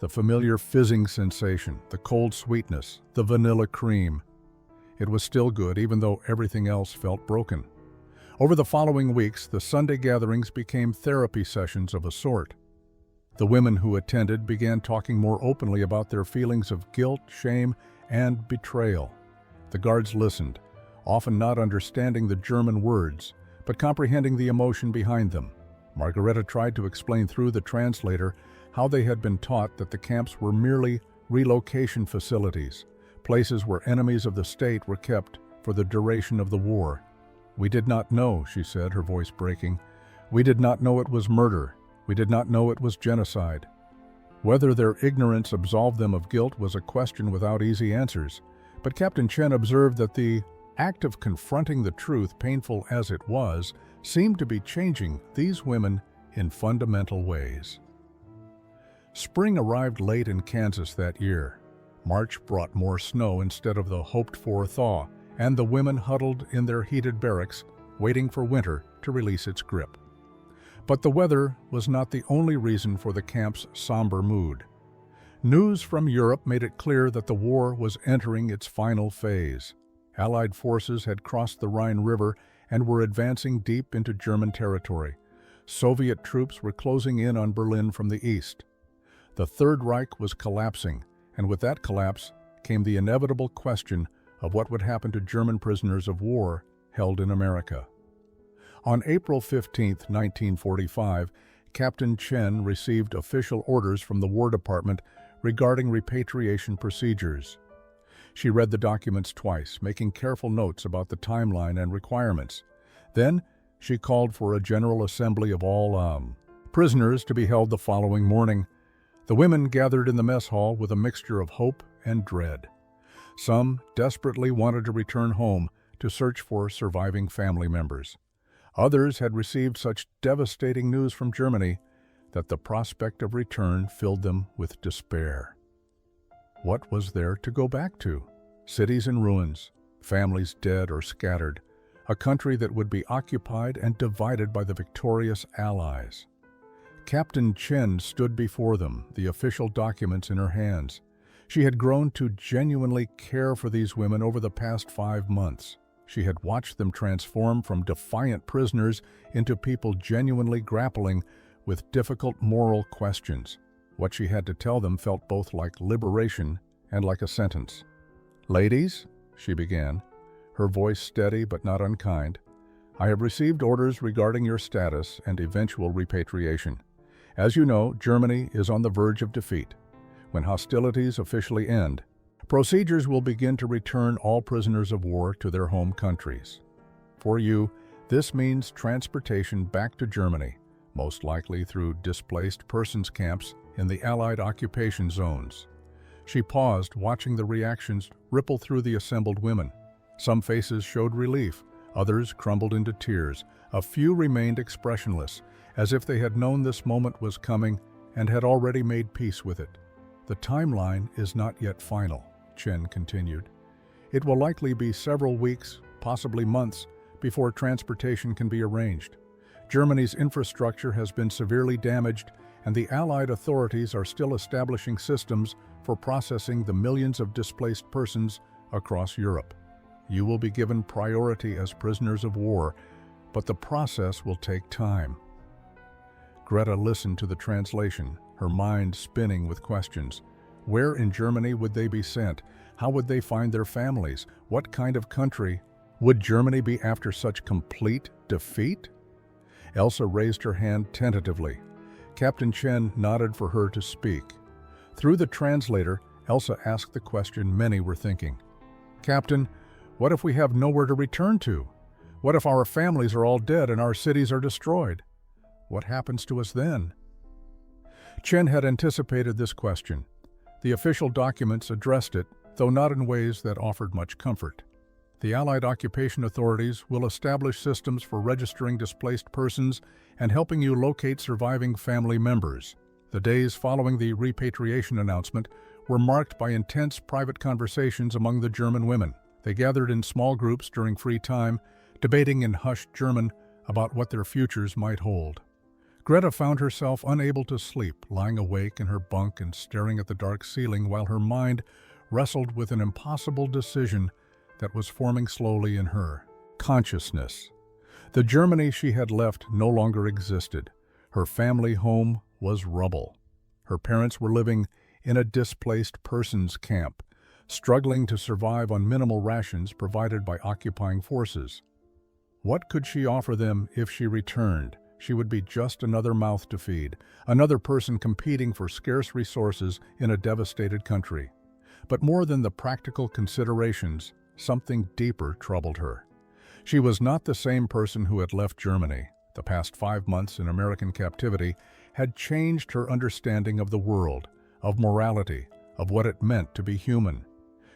The familiar fizzing sensation, the cold sweetness, the vanilla cream. It was still good, even though everything else felt broken. Over the following weeks, the Sunday gatherings became therapy sessions of a sort. The women who attended began talking more openly about their feelings of guilt, shame, and betrayal. The guards listened, often not understanding the German words, but comprehending the emotion behind them. Margareta tried to explain through the translator how they had been taught that the camps were merely relocation facilities, places where enemies of the state were kept for the duration of the war. "We did not know," she said, her voice breaking. "We did not know it was murder. We did not know it was genocide." Whether their ignorance absolved them of guilt was a question without easy answers, but Captain Chen observed that the act of confronting the truth, painful as it was, seemed to be changing these women in fundamental ways. Spring arrived late in Kansas that year. March brought more snow instead of the hoped-for thaw, and the women huddled in their heated barracks, waiting for winter to release its grip. But the weather was not the only reason for the camp's somber mood. News from Europe made it clear that the war was entering its final phase. Allied forces had crossed the Rhine River and were advancing deep into German territory. Soviet troops were closing in on Berlin from the east. The Third Reich was collapsing, and with that collapse came the inevitable question of what would happen to German prisoners of war held in America. On April 15, 1945, Captain Chen received official orders from the War Department regarding repatriation procedures. She read the documents twice, making careful notes about the timeline and requirements. Then, she called for a general assembly of all prisoners to be held the following morning. The women gathered in the mess hall with a mixture of hope and dread. Some desperately wanted to return home to search for surviving family members. Others had received such devastating news from Germany that the prospect of return filled them with despair. What was there to go back to? Cities in ruins, families dead or scattered, a country that would be occupied and divided by the victorious Allies. Captain Chen stood before them, the official documents in her hands. She had grown to genuinely care for these women over the past 5 months. She had watched them transform from defiant prisoners into people genuinely grappling with difficult moral questions. What she had to tell them felt both like liberation and like a sentence. "Ladies," she began, her voice steady but not unkind, "I have received orders regarding your status and eventual repatriation. As you know, Germany is on the verge of defeat. When hostilities officially end, procedures will begin to return all prisoners of war to their home countries. For you, this means transportation back to Germany, most likely through displaced persons camps in the Allied occupation zones." She paused, watching the reactions ripple through the assembled women. Some faces showed relief, others crumbled into tears. A few remained expressionless, as if they had known this moment was coming and had already made peace with it. "The timeline is not yet final," Chen continued. "It will likely be several weeks, possibly months, before transportation can be arranged. Germany's infrastructure has been severely damaged, and the Allied authorities are still establishing systems for processing the millions of displaced persons across Europe. You will be given priority as prisoners of war, but the process will take time." Greta listened to the translation, her mind spinning with questions. Where in Germany would they be sent? How would they find their families? What kind of country? Would Germany be after such complete defeat? Elsa raised her hand tentatively. Captain Chen nodded for her to speak. Through the translator, Elsa asked the question many were thinking. "Captain, what if we have nowhere to return to? What if our families are all dead and our cities are destroyed? What happens to us then?" Chen had anticipated this question. The official documents addressed it, though not in ways that offered much comfort. The Allied occupation authorities will establish systems for registering displaced persons and helping you locate surviving family members. The days following the repatriation announcement were marked by intense private conversations among the German women. They gathered in small groups during free time, debating in hushed German about what their futures might hold. Greta found herself unable to sleep, lying awake in her bunk and staring at the dark ceiling while her mind wrestled with an impossible decision that was forming slowly in her. Consciousness. The Germany she had left no longer existed. Her family home was rubble. Her parents were living in a displaced persons camp, struggling to survive on minimal rations provided by occupying forces. What could she offer them if she returned? She would be just another mouth to feed, another person competing for scarce resources in a devastated country. But more than the practical considerations, something deeper troubled her. She was not the same person who had left Germany. The past 5 months in American captivity had changed her understanding of the world, of morality, of what it meant to be human.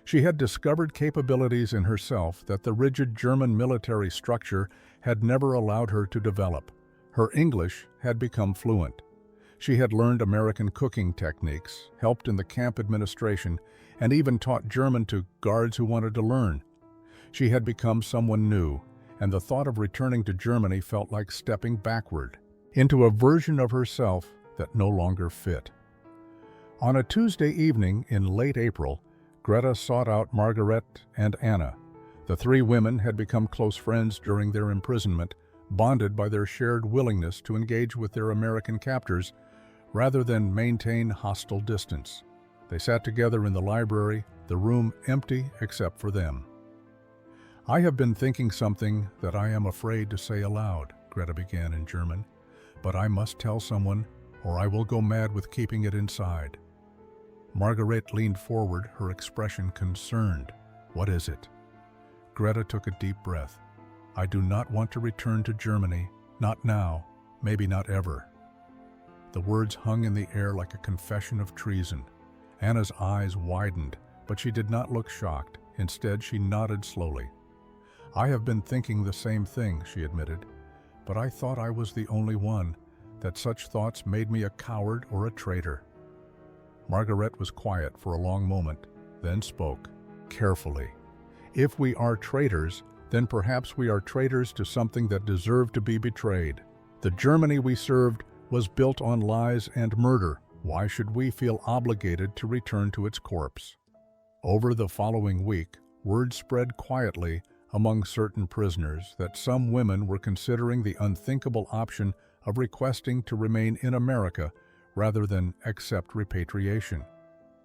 She had discovered capabilities in herself that the rigid German military structure had never allowed her to develop. Her English had become fluent. She had learned American cooking techniques, helped in the camp administration, and even taught German to guards who wanted to learn. She had become someone new, and the thought of returning to Germany felt like stepping backward into a version of herself that no longer fit. On a Tuesday evening in late April, Greta sought out Margaret and Anna. The three women had become close friends during their imprisonment, bonded by their shared willingness to engage with their American captors rather than maintain hostile distance. They sat together in the library, the room empty except for them. "I have been thinking something that I am afraid to say aloud," Greta began in German, "but I must tell someone or I will go mad with keeping it inside." Margaret leaned forward, her expression concerned. "What is it?" Greta took a deep breath. "I do not want to return to Germany. Not now, maybe not ever." The words hung in the air like a confession of treason. Anna's eyes widened, but she did not look shocked. Instead, she nodded slowly. "I have been thinking the same thing," she admitted, "but I thought I was the only one, that such thoughts made me a coward or a traitor." Margaret was quiet for a long moment, then spoke, carefully. "If we are traitors, then perhaps we are traitors to something that deserved to be betrayed. The Germany we served was built on lies and murder. Why should we feel obligated to return to its corpse?" Over the following week, word spread quietly among certain prisoners that some women were considering the unthinkable option of requesting to remain in America rather than accept repatriation.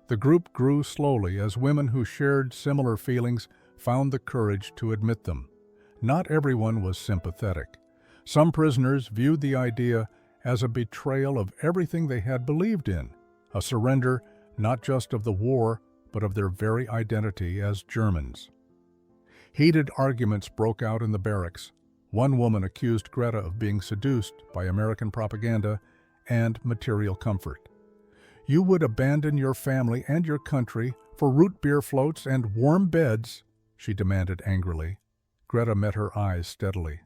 The group grew slowly as women who shared similar feelings found the courage to admit them. Not everyone was sympathetic. Some prisoners viewed the idea as a betrayal of everything they had believed in, a surrender not just of the war, but of their very identity as Germans. Heated arguments broke out in the barracks. One woman accused Greta of being seduced by American propaganda and material comfort. "You would abandon your family and your country for root beer floats and warm beds," she demanded angrily. Greta met her eyes steadily.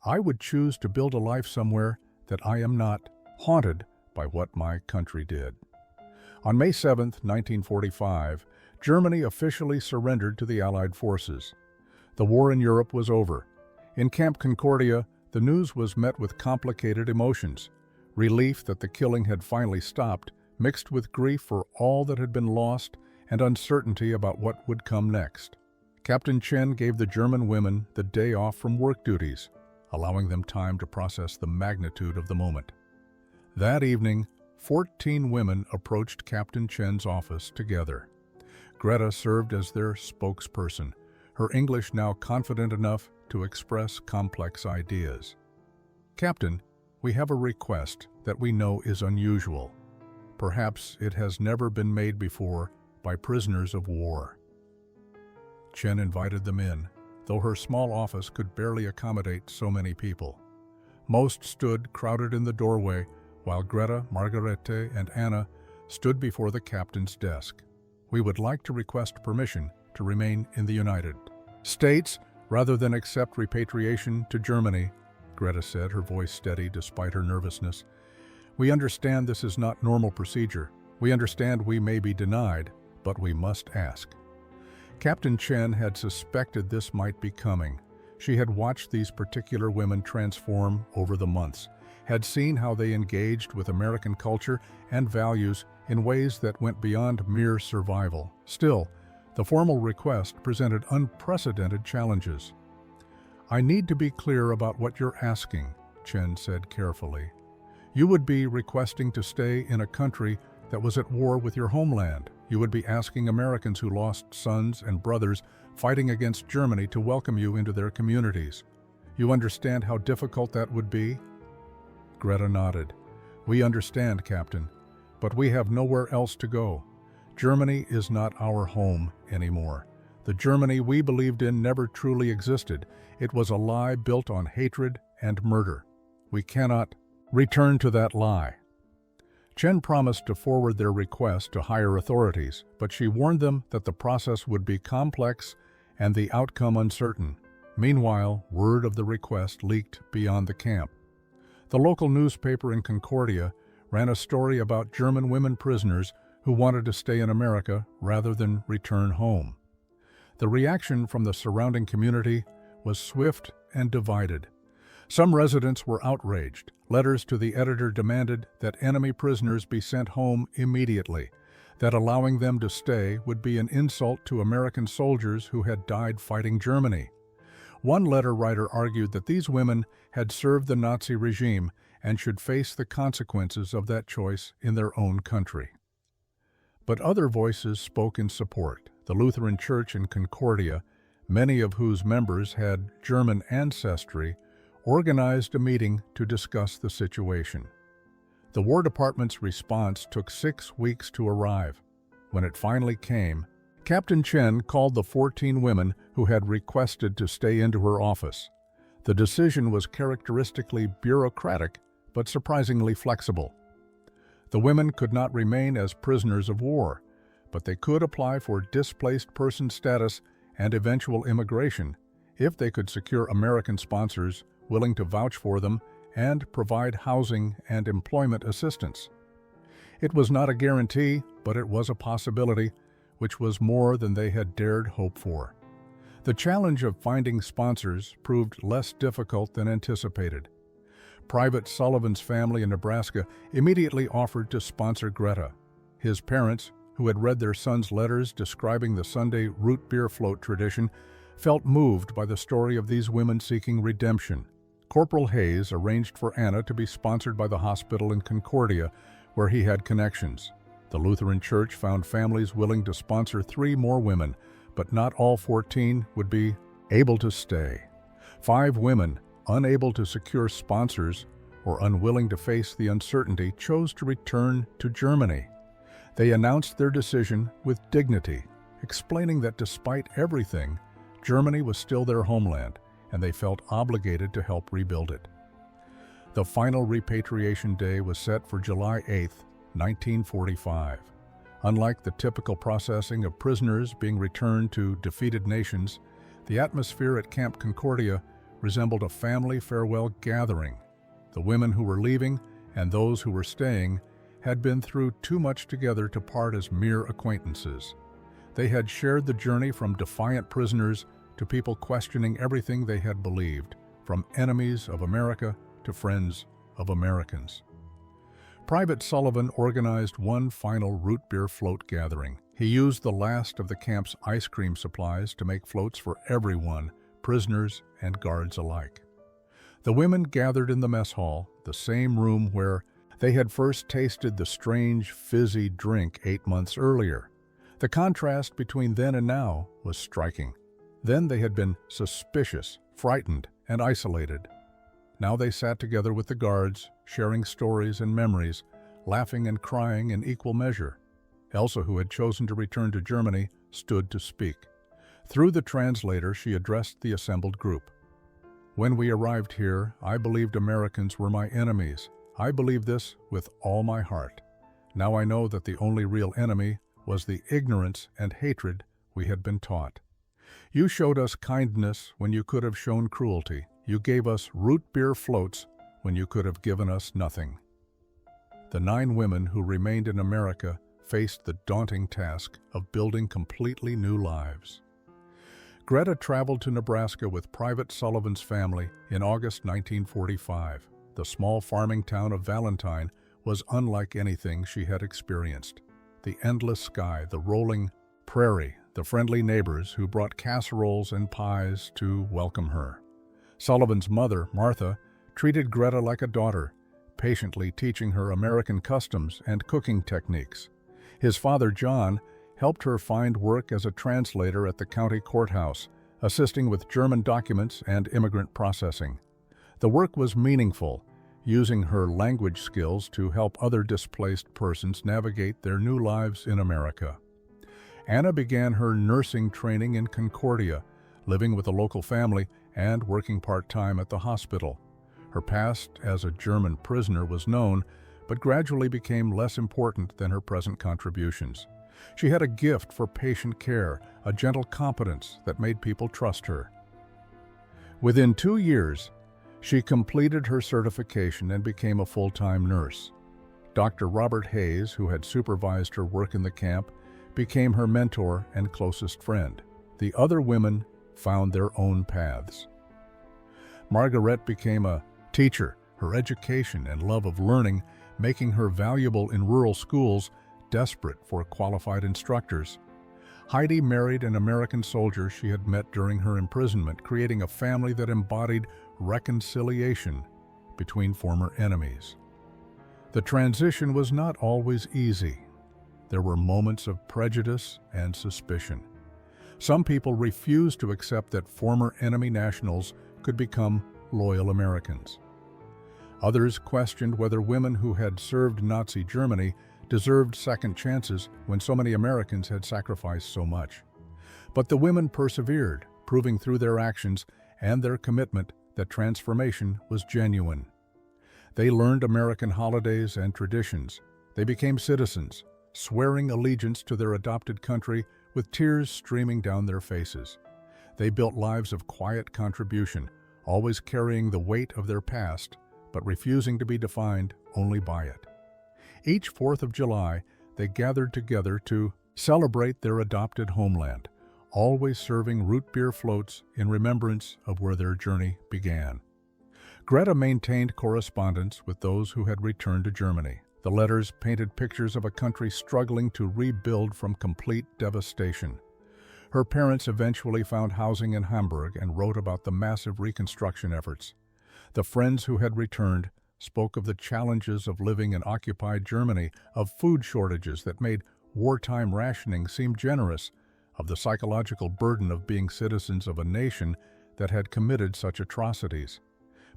"I would choose to build a life somewhere that I am not haunted by what my country did." On May 7, 1945, Germany officially surrendered to the Allied forces. The war in Europe was over. In Camp Concordia, the news was met with complicated emotions. Relief that the killing had finally stopped, mixed with grief for all that had been lost and uncertainty about what would come next. Captain Chen gave the German women the day off from work duties, allowing them time to process the magnitude of the moment. That evening, 14 women approached Captain Chen's office together. Greta served as their spokesperson, her English now confident enough to express complex ideas. "Captain, we have a request that we know is unusual. Perhaps it has never been made before by prisoners of war." Chen invited them in, though her small office could barely accommodate so many people. Most stood crowded in the doorway, while Greta, Margarete, and Anna stood before the captain's desk. "We would like to request permission to remain in the United States rather than accept repatriation to Germany," Greta said, her voice steady despite her nervousness. "We understand this is not normal procedure. We understand we may be denied, but we must ask." Captain Chen had suspected this might be coming. She had watched these particular women transform over the months, had seen how they engaged with American culture and values in ways that went beyond mere survival. Still, the formal request presented unprecedented challenges. "I need to be clear about what you're asking," Chen said carefully. "You would be requesting to stay in a country that was at war with your homeland. You would be asking Americans who lost sons and brothers fighting against Germany to welcome you into their communities. You understand how difficult that would be?" Greta nodded. "We understand, Captain, but we have nowhere else to go. Germany is not our home anymore. The Germany we believed in never truly existed. It was a lie built on hatred and murder. We cannot return to that lie." Chen promised to forward their request to higher authorities, but she warned them that the process would be complex and the outcome uncertain. Meanwhile, word of the request leaked beyond the camp. The local newspaper in Concordia ran a story about German women prisoners who wanted to stay in America rather than return home. The reaction from the surrounding community was swift and divided. Some residents were outraged. Letters to the editor demanded that enemy prisoners be sent home immediately, that allowing them to stay would be an insult to American soldiers who had died fighting Germany. One letter writer argued that these women had served the Nazi regime and should face the consequences of that choice in their own country. But other voices spoke in support. The Lutheran Church in Concordia, many of whose members had German ancestry, organized a meeting to discuss the situation. The War Department's response took 6 weeks to arrive. When it finally came, Captain Chen called the 14 women who had requested to stay into her office. The decision was characteristically bureaucratic, but surprisingly flexible. The women could not remain as prisoners of war, but they could apply for displaced person status and eventual immigration if they could secure American sponsors willing to vouch for them and provide housing and employment assistance. It was not a guarantee, but it was a possibility, which was more than they had dared hope for. The challenge of finding sponsors proved less difficult than anticipated. Private Sullivan's family in Nebraska immediately offered to sponsor Greta. His parents, who had read their son's letters describing the Sunday root beer float tradition, felt moved by the story of these women seeking redemption. Corporal Hayes arranged for Anna to be sponsored by the hospital in Concordia, where he had connections. The Lutheran Church found families willing to sponsor 3 more women, but not all 14 would be able to stay. 5 women, unable to secure sponsors or unwilling to face the uncertainty, chose to return to Germany. They announced their decision with dignity, explaining that despite everything, Germany was still their homeland, and they felt obligated to help rebuild it. The final repatriation day was set for July 8, 1945. Unlike the typical processing of prisoners being returned to defeated nations, the atmosphere at Camp Concordia resembled a family farewell gathering. The women who were leaving and those who were staying had been through too much together to part as mere acquaintances. They had shared the journey from defiant prisoners to people questioning everything they had believed, from enemies of America to friends of Americans. Private Sullivan organized one final root beer float gathering. He used the last of the camp's ice cream supplies to make floats for everyone, prisoners and guards alike. The women gathered in the mess hall, the same room where they had first tasted the strange, fizzy drink 8 months earlier. The contrast between then and now was striking. Then they had been suspicious, frightened, and isolated. Now they sat together with the guards, sharing stories and memories, laughing and crying in equal measure. Elsa, who had chosen to return to Germany, stood to speak. Through the translator, she addressed the assembled group. "When we arrived here, I believed Americans were my enemies. I believe this with all my heart. Now I know that the only real enemy was the ignorance and hatred we had been taught. You showed us kindness when you could have shown cruelty. You gave us root beer floats when you could have given us nothing." The 9 women who remained in America faced the daunting task of building completely new lives. Greta traveled to Nebraska with Private Sullivan's family in August 1945. The small farming town of Valentine was unlike anything she had experienced. The endless sky, the rolling prairie, the friendly neighbors who brought casseroles and pies to welcome her. Sullivan's mother, Martha, treated Greta like a daughter, patiently teaching her American customs and cooking techniques. His father, John, helped her find work as a translator at the county courthouse, assisting with German documents and immigrant processing. The work was meaningful, using her language skills to help other displaced persons navigate their new lives in America. Anna began her nursing training in Concordia, living with a local family and working part-time at the hospital. Her past as a German prisoner was known, but gradually became less important than her present contributions. She had a gift for patient care, a gentle competence that made people trust her. Within 2 years, she completed her certification and became a full-time nurse. Dr. Robert Hayes, who had supervised her work in the camp, became her mentor and closest friend. The other women found their own paths. Margaret became a teacher, her education and love of learning making her valuable in rural schools, desperate for qualified instructors. Heidi married an American soldier she had met during her imprisonment, creating a family that embodied reconciliation between former enemies. The transition was not always easy. There were moments of prejudice and suspicion. Some people refused to accept that former enemy nationals could become loyal Americans. Others questioned whether women who had served Nazi Germany deserved second chances when so many Americans had sacrificed so much. But the women persevered, proving through their actions and their commitment that transformation was genuine. They learned American holidays and traditions. They became citizens, swearing allegiance to their adopted country with tears streaming down their faces. They built lives of quiet contribution, always carrying the weight of their past, but refusing to be defined only by it. Each 4th of July, they gathered together to celebrate their adopted homeland, always serving root beer floats in remembrance of where their journey began. Greta maintained correspondence with those who had returned to Germany. The letters painted pictures of a country struggling to rebuild from complete devastation. Her parents eventually found housing in Hamburg and wrote about the massive reconstruction efforts. The friends who had returned spoke of the challenges of living in occupied Germany, of food shortages that made wartime rationing seem generous, of the psychological burden of being citizens of a nation that had committed such atrocities.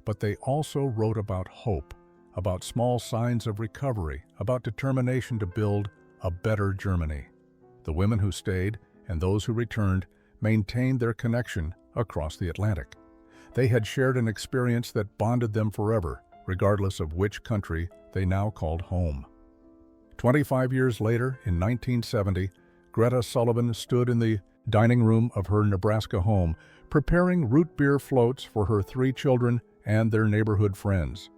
But they also wrote about hope, about small signs of recovery, about determination to build a better Germany. The women who stayed and those who returned maintained their connection across the Atlantic. They had shared an experience that bonded them forever, regardless of which country they now called home. 25 years later, in 1970, Greta Sullivan stood in the dining room of her Nebraska home, preparing root beer floats for her 3 children and their neighborhood friends.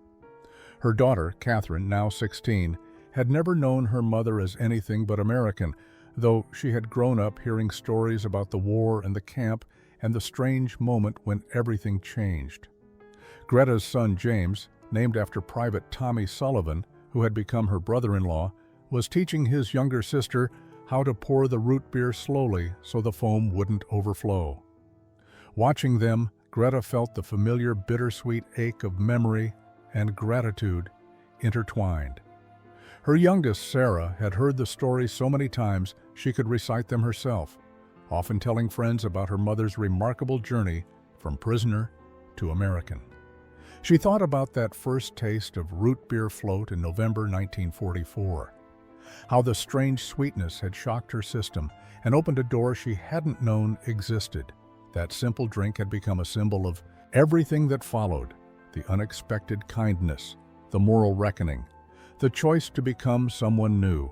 Her daughter, Catherine, now 16, had never known her mother as anything but American, though she had grown up hearing stories about the war and the camp and the strange moment when everything changed. Greta's son, James, named after Private Tommy Sullivan, who had become her brother-in-law, was teaching his younger sister how to pour the root beer slowly so the foam wouldn't overflow. Watching them, Greta felt the familiar bittersweet ache of memory and gratitude intertwined. Her youngest, Sarah, had heard the stories so many times she could recite them herself, often telling friends about her mother's remarkable journey from prisoner to American. She thought about that first taste of root beer float in November 1944, how the strange sweetness had shocked her system and opened a door she hadn't known existed. That simple drink had become a symbol of everything that followed: the unexpected kindness, the moral reckoning, the choice to become someone new.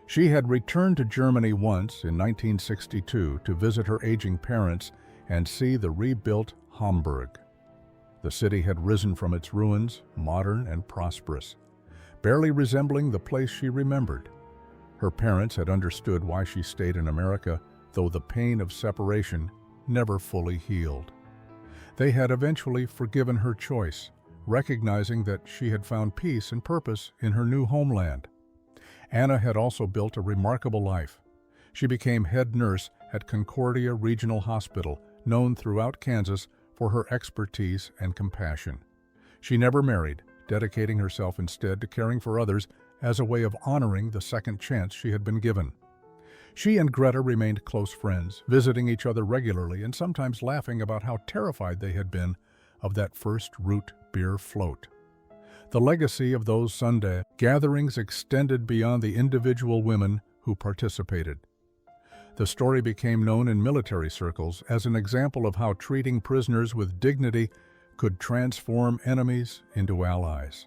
She had returned to Germany once in 1962 to visit her aging parents and see the rebuilt Hamburg. The city had risen from its ruins, modern and prosperous, barely resembling the place she remembered. Her parents had understood why she stayed in America, though the pain of separation never fully healed. They had eventually forgiven her choice, recognizing that she had found peace and purpose in her new homeland. Anna had also built a remarkable life. She became head nurse at Concordia Regional Hospital, known throughout Kansas for her expertise and compassion. She never married, dedicating herself instead to caring for others as a way of honoring the second chance she had been given. She and Greta remained close friends, visiting each other regularly and sometimes laughing about how terrified they had been of that first root beer float. The legacy of those Sunday gatherings extended beyond the individual women who participated. The story became known in military circles as an example of how treating prisoners with dignity could transform enemies into allies.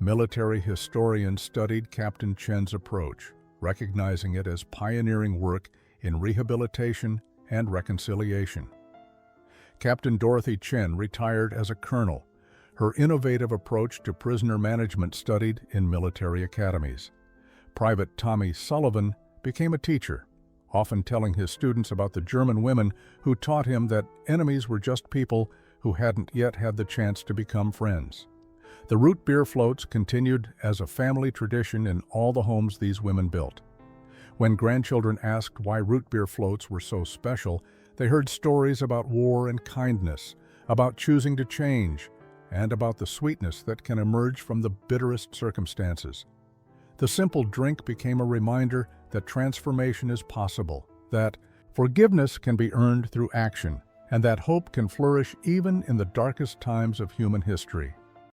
Military historians studied Captain Chen's approach, recognizing it as pioneering work in rehabilitation and reconciliation. Captain Dorothy Chen retired as a colonel, her innovative approach to prisoner management studied in military academies. Private Tommy Sullivan became a teacher, often telling his students about the German women who taught him that enemies were just people who hadn't yet had the chance to become friends. The root beer floats continued as a family tradition in all the homes these women built. When grandchildren asked why root beer floats were so special, they heard stories about war and kindness, about choosing to change, and about the sweetness that can emerge from the bitterest circumstances. The simple drink became a reminder that transformation is possible, that forgiveness can be earned through action, and that hope can flourish even in the darkest times of human history.